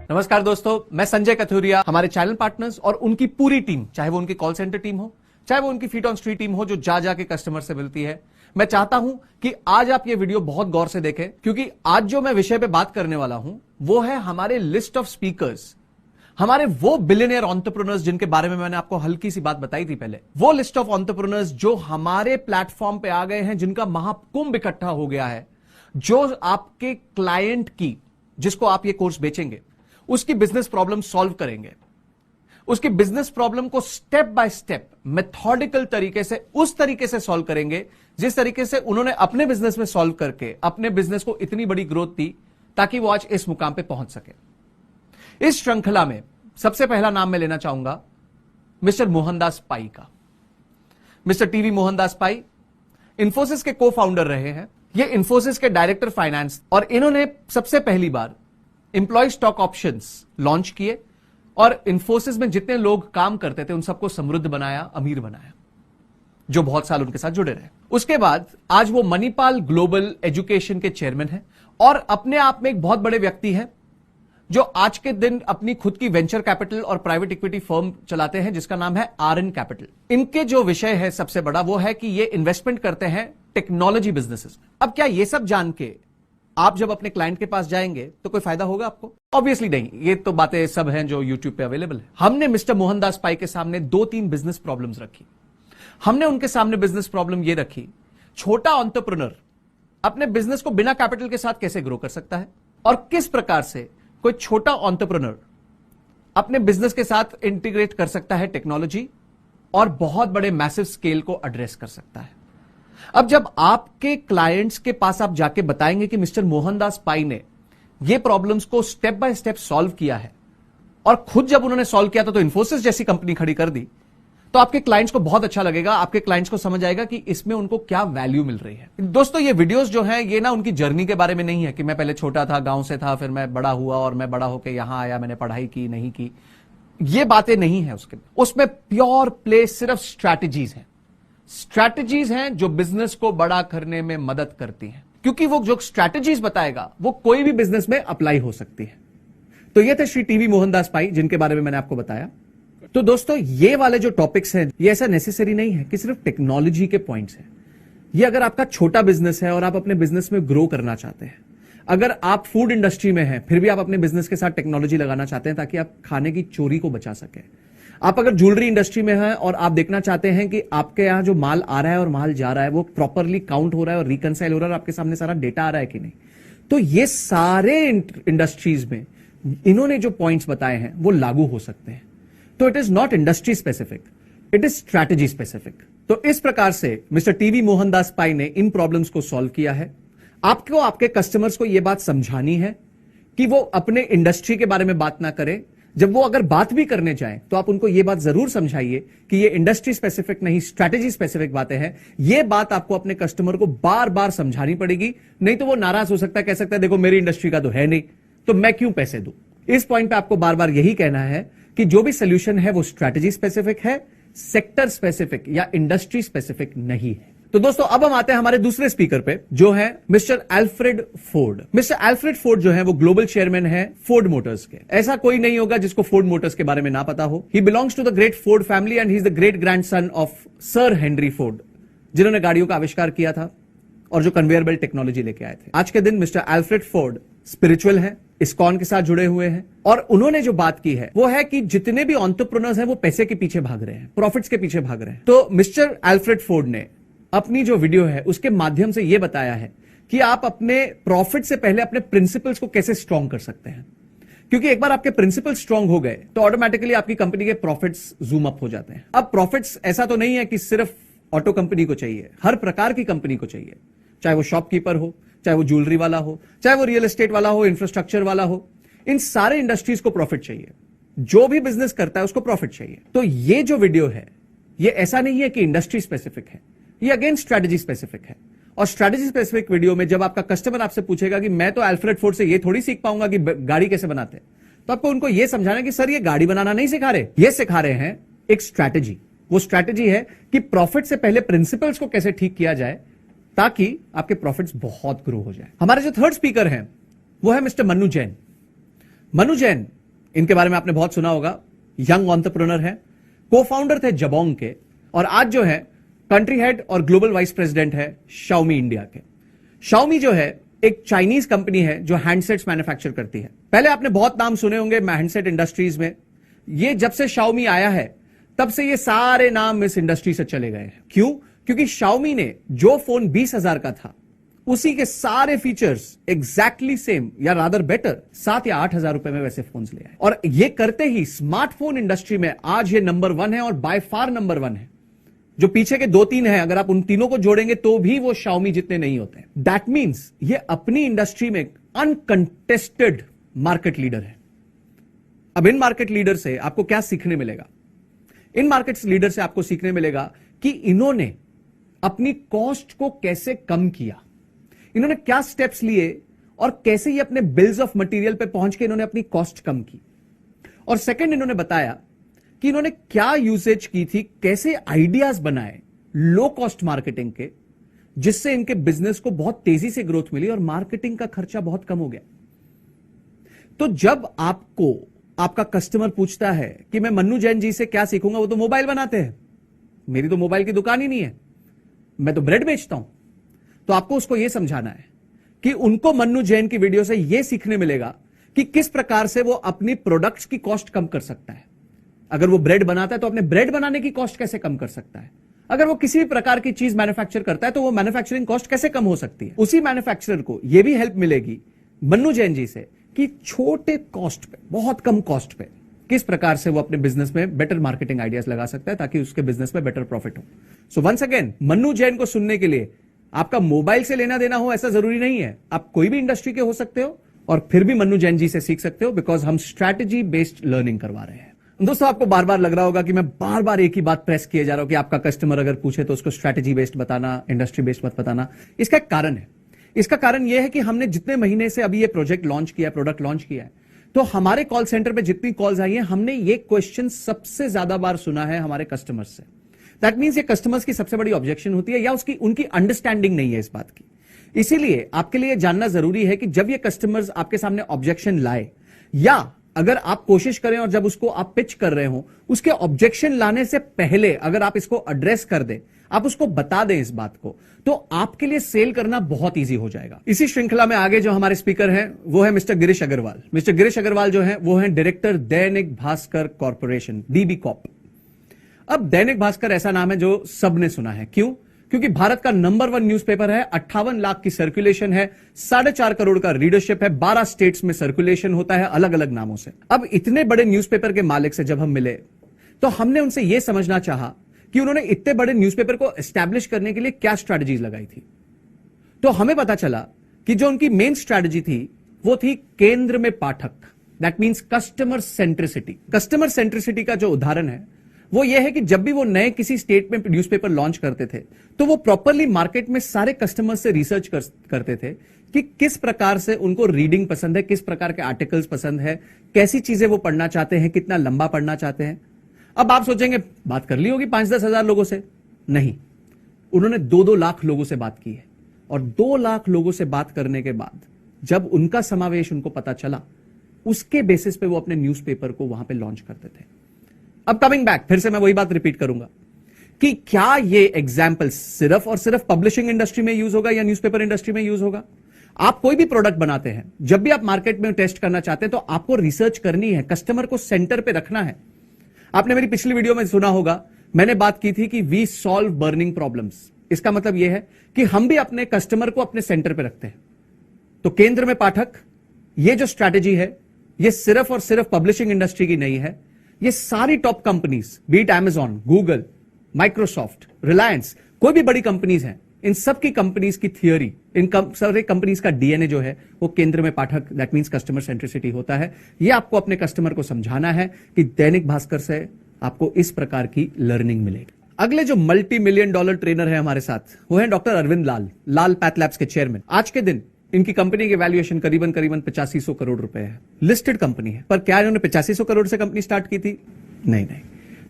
नमस्कार दोस्तों, मैं संजय कथुरिया। हमारे चैनल पार्टनर्स और उनकी पूरी टीम, चाहे वो उनकी कॉल सेंटर टीम हो, चाहे वो उनकी फीट ऑन स्ट्रीट टीम हो जो जा जाके कस्टमर से मिलती है, मैं चाहता हूं कि आज आप ये वीडियो बहुत गौर से देखें, क्योंकि आज जो मैं विषय पे बात करने वाला हूं वो है हमारे लिस्ट ऑफ स्पीकर्स, हमारे वो बिलियनियर एंटरप्रेन्योर्स जिनके बारे में मैंने आपको हल्की सी बात बताई थी पहले। वो लिस्ट ऑफ एंटरप्रेन्योर्स जो हमारे प्लेटफॉर्म पे आ गए हैं, जिनका महाकुंभ इकट्ठा हो गया है, जो आपके क्लाइंट की, जिसको आप ये कोर्स बेचेंगे, उसकी बिजनेस प्रॉब्लम सॉल्व करेंगे, उसकी बिजनेस प्रॉब्लम को स्टेप बाय स्टेप मेथोडिकल तरीके से, उस तरीके से सॉल्व करेंगे जिस तरीके से उन्होंने अपने बिजनेस में सॉल्व करके अपने बिजनेस को इतनी बड़ी ग्रोथ दी ताकि वो आज इस मुकाम पे पहुंच सके। इस श्रृंखला में सबसे पहला नाम मैं लेना चाहूंगा मिस्टर मोहनदास पाई का। मिस्टर टीवी मोहनदास पाई इंफोसिस के को फाउंडर रहे हैं। ये इंफोसिस के डायरेक्टर फाइनेंस, और इन्होंने सबसे पहली बार एम्प्लॉय स्टॉक ऑप्शंस लॉन्च किए और इंफोसिस में जितने लोग काम करते थे उन सबको समृद्ध बनाया, अमीर बनाया, जो बहुत साल उनके साथ जुड़े रहे। उसके बाद आज वो मणिपाल ग्लोबल एजुकेशन के चेयरमैन हैं और अपने आप में एक बहुत बड़े व्यक्ति हैं जो आज के दिन अपनी खुद की वेंचर कैपिटल और प्राइवेट इक्विटी फर्म चलाते हैं जिसका नाम है आरएन कैपिटल। इनके जो विषय है सबसे बड़ा वो है कि ये इन्वेस्टमेंट करते हैं टेक्नोलॉजी बिजनेसेस में। अब क्या ये सब जान के आप जब अपने क्लाइंट के पास जाएंगे तो कोई फायदा होगा आपको? ऑब्वियसली नहीं। ये तो बातें सब हैं जो यूट्यूब पे अवेलेबल है। हमने मिस्टर मोहनदास पाई के सामने 2-3 बिजनेस प्रॉब्लम्स रखी। हमने उनके सामने बिजनेस प्रॉब्लम ये रखी, छोटा एंटरप्रेन्योर अपने बिजनेस को बिना कैपिटल के साथ कैसे ग्रो कर सकता है और किस प्रकार से कोई छोटा एंटरप्रेन्योर अपने बिजनेस के साथ इंटीग्रेट कर सकता है टेक्नोलॉजी और बहुत बड़े मैसिव स्केल को एड्रेस कर सकता है। अब जब आपके क्लाइंट्स के पास आप जाके बताएंगे कि मिस्टर मोहनदास पाई ने ये प्रॉब्लम्स को स्टेप बाय स्टेप सॉल्व किया है, और खुद जब उन्होंने सॉल्व किया था तो इंफोसिस जैसी कंपनी खड़ी कर दी, तो आपके क्लाइंट्स को बहुत अच्छा लगेगा। आपके क्लाइंट्स को समझ आएगा कि इसमें उनको क्या वैल्यू मिल रही है। दोस्तों, ये वीडियोस जो हैं ये ना उनकी जर्नी के बारे में नहीं है कि मैं पहले छोटा था, गांव से था, फिर मैं बड़ा हुआ और मैं बड़ा होकर यहां आया, मैंने पढ़ाई की नहीं की, ये बातें नहीं है उसमें प्योर प्ले सिर्फ स्ट्रैटेजीज हैं। स्ट्रैटेजीज हैं जो बिजनेस को बड़ा करने में मदद करती हैं, क्योंकि वो जो स्ट्रैटेजीज बताएगा वो कोई भी बिजनेस में अप्लाई हो सकती है। तो ये थे श्री टीवी मोहनदास पाई जिनके बारे में मैंने आपको बताया। तो दोस्तों, ये वाले जो टॉपिक्स हैं ये ऐसा नेसेसरी नहीं है कि सिर्फ टेक्नोलॉजी के पॉइंट्स हैं। ये अगर आपका छोटा बिजनेस है और आप अपने बिजनेस में ग्रो करना चाहते हैं, अगर आप फूड इंडस्ट्री में हैं फिर भी आप अपने बिजनेस के साथ टेक्नोलॉजी लगाना चाहते हैं ताकि आप खाने की चोरी को बचा सकें, आप अगर ज्वेलरी इंडस्ट्री में हैं और आप देखना चाहते हैं कि आपके यहां जो माल आ रहा है और माल जा रहा है वो प्रॉपरली काउंट हो रहा है और रिकंसाइल हो रहा है और आपके सामने सारा डेटा आ रहा है कि नहीं, तो ये सारे इंडस्ट्रीज में इन्होंने जो पॉइंट्स बताए हैं वो लागू हो सकते हैं। तो it is not industry specific, it is strategy specific. तो इस प्रकार से मिस्टर टीवी मोहनदास पाई ने इन प्रॉब्लम्स को सॉल्व किया है। आपको आपके कस्टमर्स को यह बात समझानी है कि वो अपने इंडस्ट्री के बारे में बात ना करें। जब वो अगर बात भी करने जाएं तो आप उनको यह बात जरूर समझाइए कि ये इंडस्ट्री स्पेसिफिक नहीं, स्ट्रैटेजी स्पेसिफिक बातें हैं। यह बात आपको अपने कस्टमर को बार बार समझानी पड़ेगी, नहीं तो वो नाराज हो सकता है, कह सकता है देखो मेरी इंडस्ट्री का तो है नहीं, तो मैं क्यों पैसे दूं। इस पॉइंट पे आपको बार बार यही कहना है कि जो भी सोल्यूशन है वो स्ट्रैटेजी स्पेसिफिक है, सेक्टर स्पेसिफिक या इंडस्ट्री स्पेसिफिक नहीं है। तो दोस्तों, अब हम आते हैं हमारे दूसरे स्पीकर पे जो है mister Alfred Ford. Mister Alfred Ford जो है वो ग्लोबल चेयरमैन है फोर्ड मोटर्स के। ऐसा कोई नहीं होगा जिसको फोर्ड मोटर्स के बारे में ना पता हो। He belongs to the great Ford family and he is the great grandson of sir Henry Ford, जिन्होंने गाड़ियों का आविष्कार किया था और जो कन्वेयर बेल्ट टेक्नोलॉजी लेके आए थे। आज के दिन मिस्टर एल्फ्रेड फोर्ड स्पिरिचुअल है, इस्कॉन के साथ जुड़े हुए हैं, और उन्होंने जो बात की है वो है कि जितने भी एंटरप्रेन्योर्स हैं वो पैसे के पीछे भाग रहे हैं, प्रॉफिट्स के पीछे भाग रहे हैं। तो मिस्टर एल्फ्रेड फोर्ड ने अपनी जो वीडियो है उसके माध्यम से यह बताया है कि आप अपने प्रॉफिट से पहले अपने प्रिंसिपल्स को कैसे स्ट्रॉन्ग कर सकते हैं, क्योंकि एक बार आपके प्रिंसिपल स्ट्रॉन्ग हो गए तो ऑटोमेटिकली आपकी कंपनी के प्रॉफिट्स जूम अप हो जाते हैं। अब प्रॉफिट्स ऐसा तो नहीं है कि सिर्फ ऑटो कंपनी को चाहिए, हर प्रकार की कंपनी को चाहिए, चाहे वो शॉपकीपर हो, चाहे वो ज्वेलरी वाला हो, चाहे वो रियल एस्टेट वाला हो, इंफ्रास्ट्रक्चर वाला हो, इन सारे इंडस्ट्रीज को प्रॉफिट चाहिए। जो भी बिजनेस करता है उसको प्रॉफिट चाहिए। तो ये जो वीडियो है ये ऐसा नहीं है कि इंडस्ट्री स्पेसिफिक है, ये अगेन स्ट्रैटेजी स्पेसिफिक है। और स्ट्रैटेजी स्पेसिफिक वीडियो में जब आपका कस्टमर आपसे पूछेगा कि मैं तो एल्फ्रेड फोर्ड से ये थोड़ी सीख पाऊंगा कि गाड़ी कैसे बनाते हैं, तो आपको उनको ये समझाना कि सर ये गाड़ी बनाना नहीं सिखा रहे, ये सिखा रहे हैं एक स्ट्रैटेजी। वो स्ट्रैटेजी है कि प्रॉफिट से पहले प्रिंसिपल्स को कैसे ठीक किया जाए ताकि आपके प्रॉफिट्स बहुत ग्रो हो जाए। हमारे जो थर्ड स्पीकर हैं वो है मिस्टर मनु जैन। मनु जैन इनके बारे में आपने बहुत सुना होगा। यंग एंटरप्रेन्योर है, को फाउंडर थे जबोंग के, और आज जो है कंट्री हेड और ग्लोबल वाइस प्रेसिडेंट है Xiaomi इंडिया के। Xiaomi जो है एक चाइनीज कंपनी है जो हैंडसेट्स मैन्युफैक्चर करती है। पहले आपने बहुत नाम सुने होंगे हैंडसेट इंडस्ट्रीज में। ये जब से Xiaomi आया है तब से ये सारे नाम इस इंडस्ट्री से चले गए हैं। क्यों? क्योंकि Xiaomi ने जो फोन 20,000 का था उसी के सारे फीचर्स एग्जैक्टली सेम या रादर बेटर 7 या 8,000 रुपए में वैसे फोन्स ले आए, और ये करते ही स्मार्टफोन इंडस्ट्री में आज ये नंबर 1 है और बाय फार नंबर 1 है। जो पीछे के 2-3 हैं, अगर आप उन तीनों को जोड़ेंगे तो भी वो Xiaomi जितने नहीं होते। दैट मीन्स ये अपनी इंडस्ट्री में अनकंटेस्टेड मार्केट लीडर है। अब इन मार्केट लीडर से आपको क्या सीखने मिलेगा? इन मार्केट लीडर से आपको सीखने मिलेगा कि इन्होंने अपनी कॉस्ट को कैसे कम किया, इन्होंने क्या स्टेप्स लिए और कैसे ये अपने बिल्स ऑफ मटेरियल पे पहुंच के इन्होंने अपनी कॉस्ट कम की। और सेकंड, इन्होंने बताया कि इन्होंने क्या यूसेज की थी, कैसे आइडियाज बनाए लो कॉस्ट मार्केटिंग के, जिससे इनके बिजनेस को बहुत तेजी से ग्रोथ मिली और मार्केटिंग का खर्चा बहुत कम हो गया। तो जब आपको आपका कस्टमर पूछता है कि मैं मन्नू जैन जी से क्या सीखूंगा, वो तो मोबाइल बनाते हैं, मेरी तो मोबाइल की दुकान ही नहीं है, मैं तो ब्रेड बेचता हूं, तो आपको उसको यह समझाना है कि उनको मन्नू जैन की वीडियो से यह सीखने मिलेगा कि किस प्रकार से वो अपनी प्रोडक्ट्स की कॉस्ट कम कर सकता है। अगर वो ब्रेड बनाता है तो अपने ब्रेड बनाने की कॉस्ट कैसे कम कर सकता है। अगर वो किसी भी प्रकार की चीज मैन्युफैक्चर करता है तो वो मैन्युफैक्चरिंग कॉस्ट कैसे कम हो सकती है। उसी मैन्युफैक्चरर को यह भी हेल्प मिलेगी मन्नू जैन जी से कि छोटे कॉस्ट पे, बहुत कम कॉस्ट पे किस प्रकार से वो अपने बिजनेस में बेटर मार्केटिंग आइडियाज लगा सकता है ताकि उसके बिजनेस में बेटर प्रॉफिट हो। So once again, Mannu Jain को सुनने के लिए आपका मोबाइल से लेना देना हो ऐसा जरूरी नहीं है। आप कोई भी इंडस्ट्री के हो सकते हो और फिर भी मन्नू जैन जी से सीख सकते हो, बिकॉज हम स्ट्रैटेजी बेस्ड लर्निंग करवा रहे हैं। दोस्तों, आपको बार बार लग रहा होगा कि मैं बार बार एक ही बात प्रेस किए जा रहा हूं कि आपका कस्टमर अगर पूछे तो उसको स्ट्रैटेजी बेस्ड बताना, इंडस्ट्री बेस्ड मत बताना। इसका एक कारण है। इसका कारण यह है कि हमने जितने महीने से अभी ये प्रोजेक्ट लॉन्च किया, प्रोडक्ट लॉन्च किया है, तो हमारे कॉल सेंटर पे जितनी कॉल्स आई हैं, हमने ये क्वेश्चन सबसे ज्यादा बार सुना है हमारे कस्टमर्स से। दैट मीन्स ये कस्टमर्स की सबसे बड़ी ऑब्जेक्शन होती है या उनकी अंडरस्टैंडिंग नहीं है इस बात की। इसीलिए आपके लिए जानना जरूरी है कि जब ये कस्टमर्स आपके सामने ऑब्जेक्शन लाए, या अगर आप कोशिश करें और जब उसको आप पिच कर रहे हो, उसके ऑब्जेक्शन लाने से पहले अगर आप इसको एड्रेस कर दें, आप उसको बता दें इस बात को, तो आपके लिए सेल करना बहुत इजी हो जाएगा। इसी श्रृंखला में आगे जो हमारे स्पीकर हैं वो है मिस्टर गिरीश अग्रवाल। मिस्टर गिरीश अग्रवाल जो है वो है director Dainik Bhaskar corporation, dB Corp. अब दैनिक भास्कर ऐसा नाम है जो सबने सुना है। क्यों? क्योंकि भारत का नंबर 1 न्यूज़पेपर है, 58 लाख की सर्कुलेशन है, 4.5 करोड़ का रीडरशिप है, 12 स्टेट्स में सर्कुलेशन होता है अलग अलग नामों से। अब इतने बड़े न्यूज़पेपर के मालिक से जब हम मिले तो हमने उनसे यह समझना चाहा कि उन्होंने इतने बड़े न्यूज़पेपर को एस्टैब्लिश करने के लिए क्या स्ट्रैटेजीज लगाई थी। तो हमें पता चला कि जो उनकी मेन स्ट्रैटेजी थी वो थी केंद्र में पाठक। That means customer centricity. Customer centricity का जो उदाहरण है वो ये है कि जब भी वो नए किसी स्टेट में न्यूज़पेपर लॉन्च करते थे तो वो प्रॉपरली मार्केट में सारे कस्टमर्स से रिसर्च करते थे कि किस प्रकार से उनको रीडिंग पसंद है, किस प्रकार के आर्टिकल्स पसंद है, कैसी चीजें वो पढ़ना चाहते हैं, कितना लंबा पढ़ना चाहते हैं। अब आप सोचेंगे बात कर ली होगी 5-10 हजार लोगों से। नहीं, उन्होंने 2-2 लाख लोगों से बात की है, और 2 लाख लोगों से बात करने के बाद जब उनका समावेश उनको पता चला, उसके बेसिस पे वो अपने न्यूज़पेपर को वहां पे लॉन्च करते थे। अब कमिंग बैक, फिर से मैं वही बात रिपीट करूंगा कि क्या ये एग्जाम्पल सिर्फ और सिर्फ पब्लिशिंग इंडस्ट्री में यूज होगा या न्यूज़पेपर इंडस्ट्री में यूज होगा। आप कोई भी प्रोडक्ट बनाते हैं, जब भी आप मार्केट में टेस्ट करना चाहते हैं तो आपको रिसर्च करनी है, कस्टमर को सेंटर पे रखना है। आपने मेरी पिछली वीडियो में सुना होगा, मैंने बात की थी कि वी सॉल्व बर्निंग प्रॉब्लम्स। इसका मतलब यह है कि हम भी अपने कस्टमर को अपने सेंटर पे रखते हैं। तो केंद्र में पाठक, ये जो स्ट्रैटेजी है, ये सिर्फ और सिर्फ पब्लिशिंग इंडस्ट्री की नहीं है। ये सारी top companies, be it Amazon, Google, Microsoft, Reliance, कोई भी बड़ी कंपनीज हैं, इन सब की कंपनीज की थियरी, इन सारे कंपनीज का डीएनए जो है वो केंद्र में पाठक, दैट मींस कस्टमर सेंट्रिसिटी होता है। ये आपको अपने कस्टमर को समझाना है कि दैनिक भास्कर से आपको इस प्रकार की लर्निंग मिलेगी। अगले जो $multi-million ट्रेनर है हमारे साथ, वो है डॉक्टर अरविंद लाल पैथ लैब्स के चेयरमैन। आज के दिन इनकी कंपनी की वैल्यूएशन करीबन 8500 करोड़ रुपए है। लिस्टेड कंपनी है, पर क्या इन्होंने 8500 करोड़ से कंपनी स्टार्ट की थी? नहीं,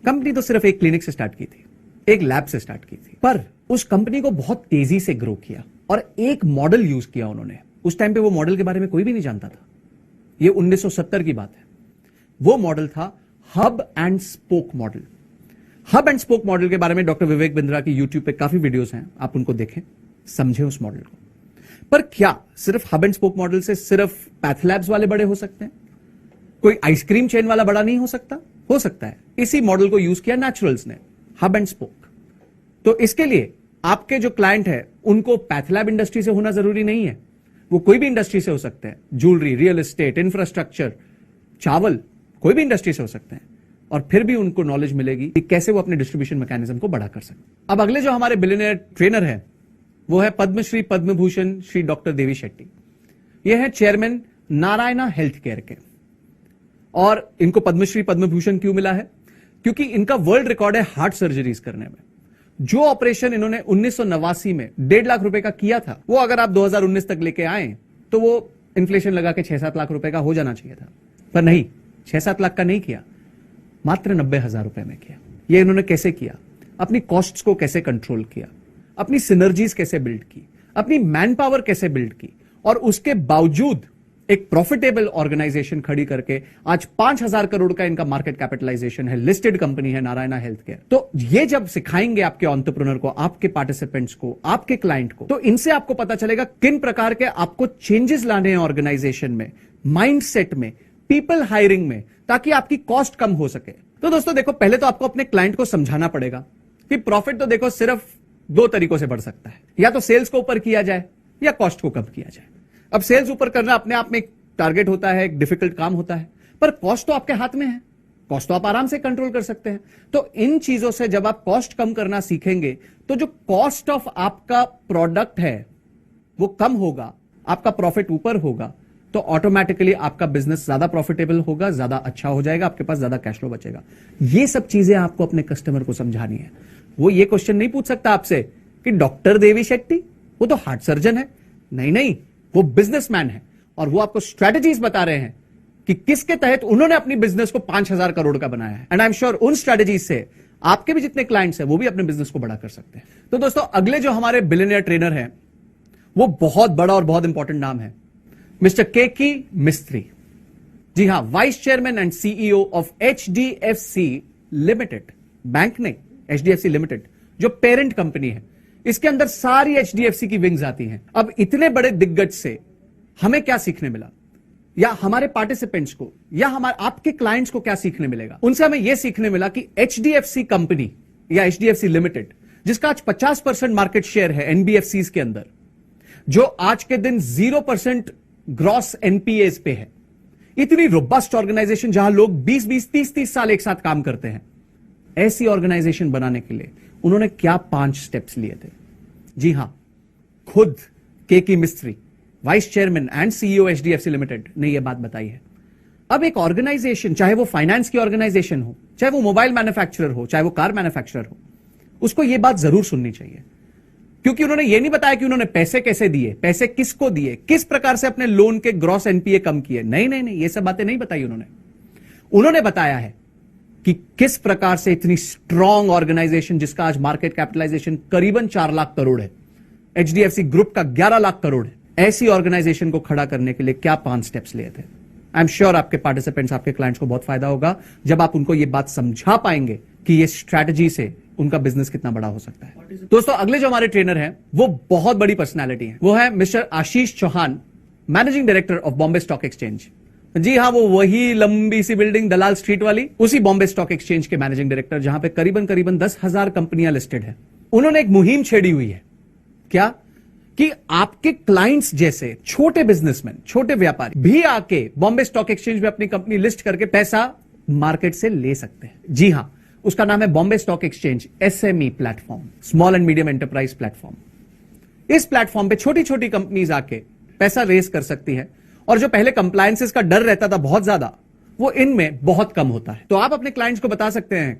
कंपनी तो सिर्फ एक क्लिनिक से स्टार्ट की थी, एक लैब से स्टार्ट की थी, पर उस कंपनी को बहुत तेजी से ग्रो किया और एक मॉडल यूज किया उन्होंने। उस टाइम पे वो मॉडल के बारे में कोई भी नहीं जानता था। ये 1970 की बात है। वो मॉडल था hub and spoke model. Hub and spoke model के बारे में डॉक्टर विवेक बिंद्रा की यूट्यूब पे काफी वीडियोस हैं, आप उनको देखें, समझें उस मॉडल को। पर क्या सिर्फ हब एंड स्पोक मॉडल से सिर्फ पैथलैब्स वाले बड़े हो सकते हैं? कोई आइसक्रीम चेन वाला बड़ा नहीं हो सकता? हो सकता है। इसी मॉडल को यूज किया नेचुरल्स ने, हब एंड स्पोक। तो इसके लिए आपके जो क्लाइंट है उनको पैथलैब इंडस्ट्री से होना जरूरी नहीं है, वो कोई भी इंडस्ट्री से हो सकते हैं। ज्वेलरी, रियल एस्टेट, इंफ्रास्ट्रक्चर, चावल, कोई भी इंडस्ट्री से हो सकते हैं। और फिर भी उनको नॉलेज मिलेगी कि कैसे वो अपने डिस्ट्रीब्यूशन मैकेनिज्म को बढ़ा कर सकते। अब अगले जो हमारे बिलियनियर ट्रेनर है वो है पद्मश्री पद्म भूषण श्री डॉक्टर देवी शेट्टी। ये है चेयरमैन नारायणा हेल्थ केयर के। और इनको पद्मश्री पद्म भूषण क्यों मिला है? क्योंकि इनका वर्ल्ड रिकॉर्ड है हार्ट सर्जरीज करने में। जो ऑपरेशन इन्होंने 1989 में 1.5 लाख रुपए का किया था, वो अगर आप 2019 तक लेके आए तो वो इन्फ्लेशन लगा के 6-7 लाख रुपए का हो जाना चाहिए था। पर नहीं, 6-7 लाख का नहीं किया, मात्र 90,000 रुपए में किया। ये इन्होंने कैसे किया? अपनी कॉस्ट्स को कैसे कंट्रोल किया, अपनी सिनर्जीज कैसे बिल्ड की, अपनी मैन पावर कैसे बिल्ड की, और उसके बावजूद एक प्रॉफिटेबल ऑर्गेनाइजेशन खड़ी करके आज 5,000 करोड़ का इनका मार्केट कैपिटलाइजेशन है, लिस्टेड कंपनी है नारायणा हेल्थ केयर। तो ये जब सिखाएंगे आपके एंटरप्रेन्योर को, आपके पार्टिसिपेंट्स को, आपके क्लाइंट को, तो इनसे आपको पता चलेगा किन प्रकार के आपको चेंजेस लाने हैं ऑर्गेनाइजेशन में, माइंडसेट में, पीपल हायरिंग में, ताकि आपकी कॉस्ट कम हो सके। तो दोस्तों देखो, पहले तो आपको अपने क्लाइंट को समझाना पड़ेगा कि प्रॉफिट तो देखो सिर्फ 2 तरीकों से बढ़ सकता है, या तो सेल्स को ऊपर किया जाए या कॉस्ट को कम किया जाए। अब सेल्स ऊपर करना अपने आप में एक टारगेट होता है, एक डिफिकल्ट काम होता है, पर कॉस्ट तो आपके हाथ में है, कॉस्ट तो आप आराम से कंट्रोल कर सकते हैं। तो इन चीजों से जब आप कॉस्ट कम करना सीखेंगे तो जो कॉस्ट ऑफ आपका प्रोडक्ट है वो कम होगा, आपका प्रॉफिट ऊपर होगा, तो ऑटोमेटिकली आपका बिजनेस ज्यादा प्रॉफिटेबल होगा, ज्यादा अच्छा हो जाएगा, आपके पास ज्यादा कैश फ्लो बचेगा। ये सब चीजें आपको अपने कस्टमर को समझानी है। वो ये क्वेश्चन नहीं पूछ सकता आपसे कि डॉक्टर देवी शेट्टी वो तो हार्ट सर्जन है। नहीं नहीं, वो बिजनेसमैन है और वो आपको स्ट्रेटजीज बता रहे हैं कि किसके तहत उन्होंने अपनी बिजनेस को 5,000 करोड़ का बनाया है। एंड आई एम श्योर उन स्ट्रेटजीज से आपके भी जितने क्लाइंट्स हैं वो भी अपने बिजनेस को बड़ा कर सकते हैं। तो दोस्तों अगले जो हमारे बिलियनियर ट्रेनर हैं वो बहुत बड़ा और बहुत इंपॉर्टेंट नाम है, मिस्टर केकी मिस्त्री। जी हां, vice chairman and CEO of HDFC limited. Bank नहीं, HDFC लिमिटेड जो पेरेंट कंपनी है, इसके अंदर सारी HDFC की विंग्स आती हैं। अब इतने बड़े दिग्गज से हमें क्या सीखने मिला, या हमारे पार्टिसिपेंट्स को, या हमारे आपके क्लाइंट्स को क्या सीखने मिलेगा? उनसे हमें यह सीखने मिला कि HDFC कंपनी या HDFC लिमिटेड, जिसका आज 50% मार्केट शेयर है NBFCs के अंदर, जो आज के दिन 0% ग्रॉस NPAs पे है, इतनी रोबस्ट ऑर्गेनाइजेशन जहां लोग 20-20, 30-30 साल एक साथ काम करते हैं, ऐसी ऑर्गेनाइजेशन बनाने के लिए उन्होंने क्या 5 स्टेप्स लिए थे? जी हां, खुद केकी मिस्त्री, vice chairman and CEO HDFC limited ने यह बात बताई है। अब एक ऑर्गेनाइजेशन, चाहे वो फाइनेंस की ऑर्गेनाइजेशन हो, चाहे वो मोबाइल मैन्युफैक्चरर हो, चाहे वो कार मैन्युफैक्चरर हो, उसको यह बात जरूर सुननी चाहिए। क्योंकि उन्होंने ये नहीं बताया कि उन्होंने पैसे कैसे दिए, पैसे किसको दिए, किस प्रकार से अपने लोन के ग्रॉस NPA कम किए। नहीं नहीं नहीं, ये सब बातें नहीं बताई उन्होंने बताया है कि किस प्रकार से इतनी स्ट्रॉन्ग ऑर्गेनाइजेशन, जिसका आज मार्केट कैपिटलाइजेशन करीबन 4 लाख करोड़ है, HDFC ग्रुप का 11 लाख करोड़ है, ऐसी ऑर्गेनाइजेशन को खड़ा करने के लिए क्या 5 स्टेप्स लिए थे। आई एम श्योर आपके पार्टिसिपेंट्स, आपके क्लाइंट्स को बहुत फायदा होगा जब आप उनको यह बात समझा पाएंगे कि ये स्ट्रैटेजी से उनका बिजनेस कितना बड़ा हो सकता है। दोस्तों अगले जो हमारे ट्रेनर हैं वो बहुत बड़ी पर्सनालिटी है, वो है mister Ashish Chauhan, managing director of Bombay stock exchange. जी हां, वो वही लंबी सी बिल्डिंग दलाल स्ट्रीट वाली, उसी बॉम्बे स्टॉक एक्सचेंज के मैनेजिंग डायरेक्टर, जहां पे करीबन 10,000 कंपनियां लिस्टेड है। उन्होंने एक मुहिम छेड़ी हुई है, क्या कि आपके क्लाइंट्स जैसे छोटे बिजनेसमैन, छोटे व्यापारी भी आके बॉम्बे स्टॉक एक्सचेंज में अपनी कंपनी लिस्ट करके पैसा मार्केट से ले सकते हैं। जी हां, उसका नाम है Bombay stock exchange SME platform, small and medium enterprise platform. इस प्लेटफॉर्म पे छोटी छोटी कंपनीज आके पैसा रेज कर सकती है, और जो पहले कंप्लायंसेस का डर रहता था बहुत ज्यादा, वो इनमें बहुत कम होता है। तो आप अपने क्लाइंट्स को बता सकते हैं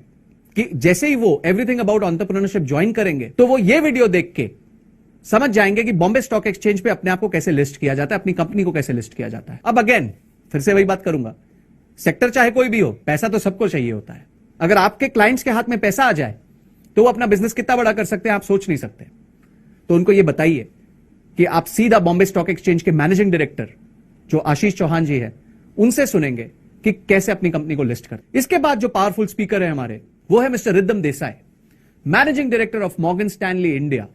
कि जैसे ही वो एवरीथिंग अबाउट एंटरप्रेन्योरशिप ज्वाइन करेंगे तो वो ये वीडियो देख के समझ जाएंगे कि बॉम्बे स्टॉक एक्सचेंज पे अपने आप को कैसे लिस्ट किया जाता है, अपनी कंपनी को कैसे लिस्ट किया जाता है। अब अगेन फिर से वही बात करूंगा, सेक्टर चाहे कोई भी हो, पैसा तो सबको चाहिए होता है। अगर आपके क्लाइंट्स के हाथ में पैसा आ जाए तो वो अपना बिजनेस कितना बड़ा कर सकते हैं आप सोच नहीं सकते। तो उनको ये बताइए कि आप सीधा बॉम्बे स्टॉक एक्सचेंज के मैनेजिंग डायरेक्टर जो आशीष चौहान जी है उनसे सुनेंगे कि कैसे अपनी कंपनी को लिस्ट कर। इसके बाद जो पावरफुल स्पीकर है हमारे, वो है mister Riddham Desai, managing director of Morgan Stanley India.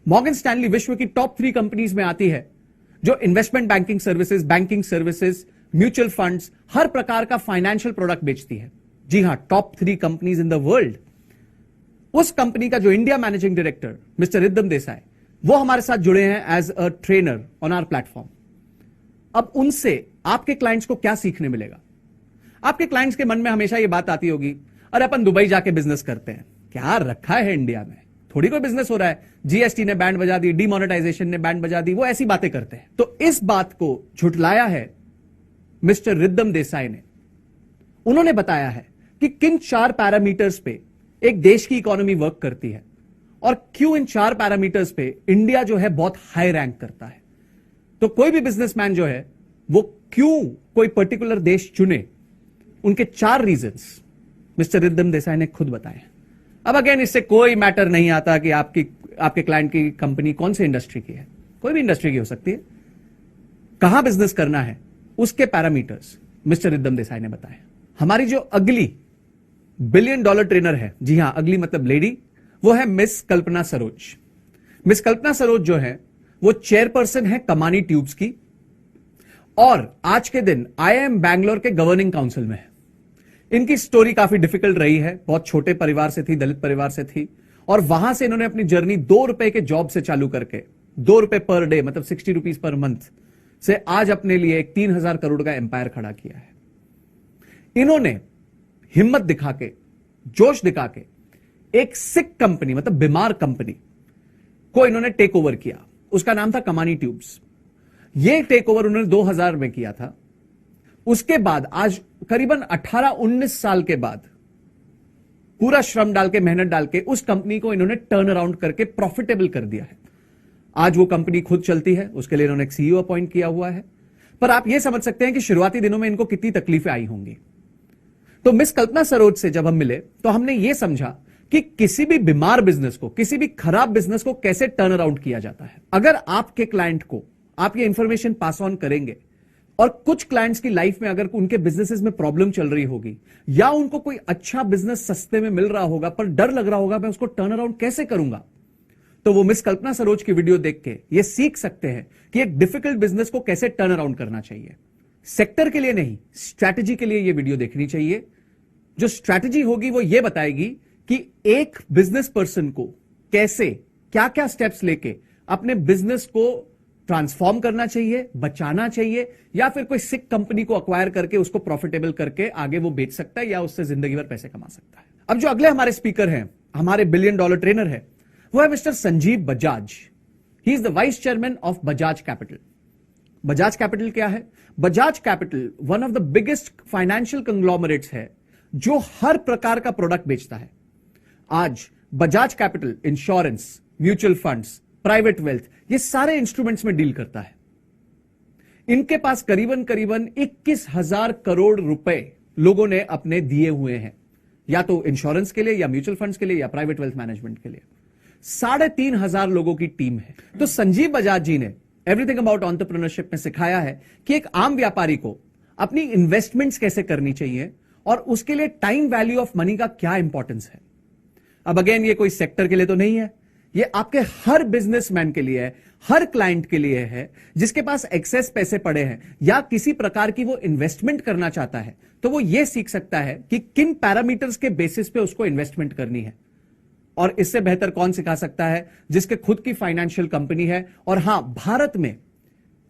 Morgan Stanley विश्व की टॉप 3 कंपनीज में आती है जो investment banking services, mutual funds, हर प्रकार का फाइनेंशियल प्रोडक्ट बेचती है। जी हां, top 3 companies in the world. उस कंपनी का जो India managing director mister Riddham Desai, वो हमारे साथ जुड़े हैं as a trainer on our platform. अब उनसे आपके क्लाइंट्स को क्या सीखने मिलेगा? आपके क्लाइंट्स के मन में हमेशा ये बात आती होगी, अरे अपन दुबई जाके बिजनेस करते हैं, क्या रखा है इंडिया में, थोड़ी कोई बिजनेस हो रहा है, जीएसटी ने बैंड बजा दी, डिमोनेटाइजेशन ने बैंड बजा दी, वो ऐसी बातें करते हैं। तो इस बात को झुठलाया है मिस्टर रिद्धम देसाई ने। उन्होंने बताया है कि किन 4 पैरामीटर्स पे एक देश की इकोनॉमी वर्क करती है और क्यों इन 4 पैरामीटर्स पे इंडिया जो है बहुत हाई रैंक करता है। तो कोई भी बिजनेसमैन जो है वो क्यों कोई पर्टिकुलर देश चुने, उनके 4 रीजंस मिस्टर रिद्धम देसाई ने खुद बताए। अब अगेन इससे कोई मैटर नहीं आता कि आपके क्लाइंट की कंपनी कौन से इंडस्ट्री की है, कोई भी इंडस्ट्री की हो सकती है, कहां बिजनेस करना है, उसके पैरामीटर्स मिस्टर रिद्धम देसाई ने बताए। हमारी जो अगली $1 बिलियन ट्रेनर है, जी हां अगली मतलब लेडी, वो है मिस कल्पना सरोज। मिस कल्पना सरोज जो है वो चेयरपर्सन है कमानी ट्यूब्स की और आज के दिन IIM बैंगलोर के गवर्निंग काउंसिल में है। इनकी स्टोरी काफी डिफिकल्ट रही है, बहुत छोटे परिवार से थी, दलित परिवार से थी, और वहां से इन्होंने अपनी जर्नी ₹2 के जॉब से चालू करके ₹2 पर डे मतलब 60 रुपीज पर मंथ से आज अपने लिए एक 3000 करोड़ का एम्पायर खड़ा किया है। इन्होंने हिम्मत दिखा के, जोश दिखा के एक सिक कंपनी मतलब बीमार कंपनी को इन्होंने टेक ओवर किया। उसका नाम था कमानी ट्यूब्स। यह टेक ओवर उन्होंने 2000 में किया था। उसके बाद आज करीबन 18-19 साल के बाद पूरा श्रम डाल के, मेहनत डाल के उस कंपनी को इन्होंने टर्न अराउंड करके प्रॉफिटेबल कर दिया है। आज वो कंपनी खुद चलती है, उसके लिए इन्होंने एक CEO अपॉइंट किया हुआ है। पर आप यह समझ सकते हैं कि शुरुआती दिनों में इनको कितनी तकलीफें आई होंगी। तो मिस कल्पना सरोज से जब हम मिले तो हमने यह समझा कि किसी भी बीमार बिजनेस को, किसी भी खराब बिजनेस को कैसे टर्न अराउंड किया जाता है। अगर आपके क्लाइंट को आप ये इंफॉर्मेशन पास ऑन करेंगे और कुछ क्लाइंट्स की लाइफ में अगर उनके बिजनेसेस में प्रॉब्लम चल रही होगी या उनको कोई अच्छा बिजनेस सस्ते में मिल रहा होगा पर डर लग रहा होगा मैं उसको टर्न अराउंड कैसे करूंगा, तो वो मिस कल्पना सरोज की वीडियो देख के ये सीख सकते हैं कि एक डिफिकल्ट बिजनेस को कैसे टर्न अराउंड करना चाहिए। सेक्टर के लिए नहीं, स्ट्रैटेजी के लिए ये वीडियो देखनी चाहिए। जो स्ट्रैटेजी होगी वो ये बताएगी कि एक बिजनेस पर्सन को कैसे क्या क्या स्टेप्स लेके अपने बिजनेस को ट्रांसफॉर्म करना चाहिए, बचाना चाहिए, या फिर कोई सिक कंपनी को अक्वायर करके उसको प्रॉफिटेबल करके आगे वो बेच सकता है या उससे जिंदगी भर पैसे कमा सकता है। अब जो अगले हमारे स्पीकर हैं, हमारे $1 बिलियन ट्रेनर है, वो है mister Sanjeev Bajaj. He is the vice chairman of Bajaj Capital. Bajaj Capital क्या है? Bajaj Capital one of the biggest financial conglomerates है जो हर प्रकार का प्रोडक्ट बेचता है। आज Bajaj Capital insurance, mutual funds, private wealth, ये सारे इंस्ट्रूमेंट्स में डील करता है। इनके पास करीबन 21,000 करोड़ रुपए लोगों ने अपने दिए हुए हैं, या तो इंश्योरेंस के लिए या म्यूचुअल फंड्स के लिए या प्राइवेट वेल्थ मैनेजमेंट के लिए। 3,500 लोगों की टीम है। तो संजीव बजाज जी ने एवरीथिंग अबाउट एंटरप्रेन्योरशिप में सिखाया है कि एक आम व्यापारी को अपनी इन्वेस्टमेंट्स कैसे करनी चाहिए और उसके लिए टाइम वैल्यू ऑफ मनी का क्या इंपॉर्टेंस है। अब अगेन ये कोई सेक्टर के लिए तो नहीं है, ये आपके हर बिजनेसमैन के लिए है, हर क्लाइंट के लिए है जिसके पास एक्सेस पैसे पड़े हैं या किसी प्रकार की वो इन्वेस्टमेंट करना चाहता है, तो वो ये सीख सकता है कि किन पैरामीटर्स के बेसिस पे उसको इन्वेस्टमेंट करनी है। और इससे बेहतर कौन सिखा सकता है जिसके खुद की फाइनेंशियल कंपनी है। और हां, भारत में